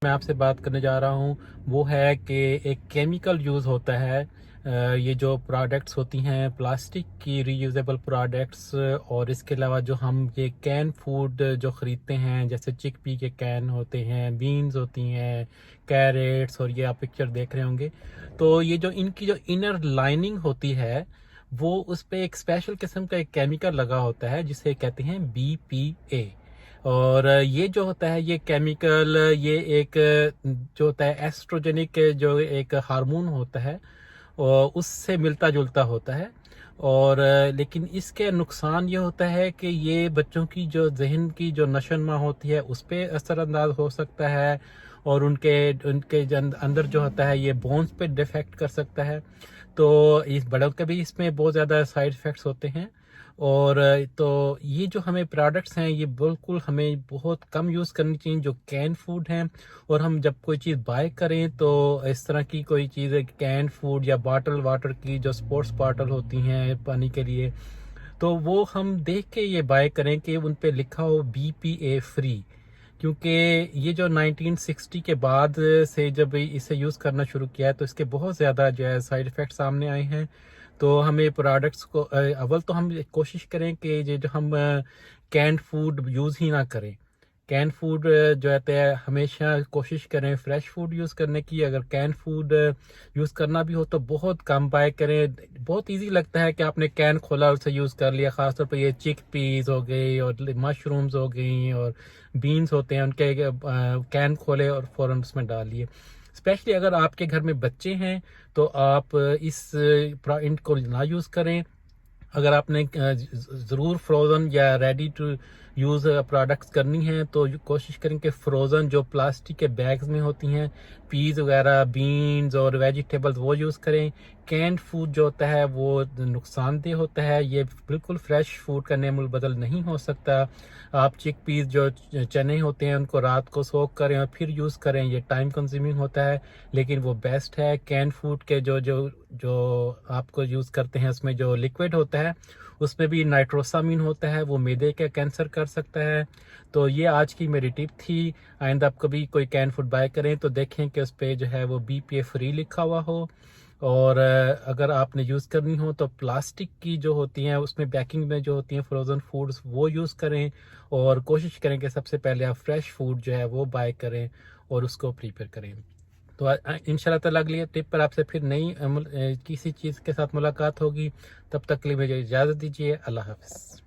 میں آپ سے بات کرنے جا رہا ہوں وہ ہے کہ ایک کیمیکل یوز ہوتا ہے یہ جو پروڈکٹس ہوتی ہیں پلاسٹک کی ری یوزیبل پروڈکٹس، اور اس کے علاوہ جو ہم یہ کین فوڈ جو خریدتے ہیں جیسے چک پی کے کین ہوتے ہیں، بینز ہوتی ہیں، کیرٹس، اور یہ آپ پکچر دیکھ رہے ہوں گے، تو یہ جو ان کی جو انر لائننگ ہوتی ہے وہ اس پہ ایک اسپیشل قسم کا ایک کیمیکل لگا ہوتا ہے جسے کہتے ہیں BPA۔ اور یہ جو ہوتا ہے یہ کیمیکل یہ ایک جو ہوتا ہے ایسٹروجنک جو ایک ہارمون ہوتا ہے اور اس سے ملتا جلتا ہوتا ہے، اور لیکن اس کے نقصان یہ ہوتا ہے کہ یہ بچوں کی جو ذہن کی جو نشو و نما ہوتی ہے اس پہ اثر انداز ہو سکتا ہے، اور ان کے اندر جو ہوتا ہے یہ بونز پہ ڈیفیکٹ کر سکتا ہے، تو اس بڑوں کے بھی اس میں بہت زیادہ سائیڈ افیکٹس ہوتے ہیں۔ اور تو یہ جو ہمیں پروڈکٹس ہیں یہ بالکل ہمیں بہت کم یوز کرنی چاہیے جو کین فوڈ ہیں، اور ہم جب کوئی چیز بائی کریں تو اس طرح کی کوئی چیز کین فوڈ یا باٹل واٹر کی جو سپورٹس باٹل ہوتی ہیں پانی کے لیے، تو وہ ہم دیکھ کے یہ بائی کریں کہ ان پہ لکھا ہو BPA فری، کیونکہ یہ جو 1960 کے بعد سے جب اسے یوز کرنا شروع کیا ہے تو اس کے بہت زیادہ جو ہے سائیڈ ایفیکٹ سامنے آئے ہیں، تو ہمیں پروڈکٹس کو اول تو ہم کوشش کریں کہ یہ جو ہم کینڈ فوڈ یوز ہی نہ کریں۔ کین فوڈ جو ہے ہمیشہ کوشش کریں فریش فوڈ یوز کرنے کی، اگر کین فوڈ یوز کرنا بھی ہو تو بہت کم بائی کریں۔ بہت ایزی لگتا ہے کہ آپ نے کین کھولا اور اسے یوز کر لیا، خاص طور پہ یہ چک پیز ہو گئی اور مشرومز ہو گئیں اور بینز ہوتے ہیں، ان کے کین کھولے اور فوراً اس میں ڈال لیے۔ اسپیشلی اگر آپ کے گھر میں بچے ہیں تو آپ ان کو نہ یوز کریں۔ اگر آپ نے ضرور فروزن یا ریڈی ٹو یوز پروڈکٹس کرنی ہیں تو کوشش کریں کہ فروزن جو پلاسٹک کے بیگز میں ہوتی ہیں، پیز وغیرہ، بینز اور ویجیٹیبلز وہ یوز کریں۔ کینڈ فوڈ جو ہوتا ہے وہ نقصان دہ ہوتا ہے، یہ بالکل فریش فوڈ کا نعم البدل نہیں ہو سکتا۔ آپ چک پیز جو چنے ہوتے ہیں ان کو رات کو سوک کریں اور پھر یوز کریں، یہ ٹائم کنزیومنگ ہوتا ہے، لیکن وہ بیسٹ ہے۔ کین فوڈ کے جو آپ کو یوز کرتے ہیں اس میں جو لکوڈ ہوتا ہے اس میں بھی نائٹروسامین ہوتا ہے، وہ معدے کا کینسر کر سکتا ہے۔ تو یہ آج کی میری ٹپ تھی، آئندہ آپ کبھی کوئی کین فوڈ بائی کریں تو دیکھیں کہ اس پہ جو ہے وہ BPA فری لکھا ہوا ہو، اور اگر آپ نے یوز کرنی ہو تو پلاسٹک کی جو ہوتی ہیں اس میں پیکنگ میں جو ہوتی ہیں فروزن فوڈز وہ یوز کریں، اور کوشش کریں کہ سب سے پہلے آپ فریش فوڈ جو ہے وہ بائی کریں اور اس کو پریپیئر کریں۔ تو انشاءاللہ تعالیٰ اگلی ٹپ پر آپ سے پھر نئی کسی چیز کے ساتھ ملاقات ہوگی، تب تک کے لیے مجھے اجازت دیجیے۔ اللہ حافظ۔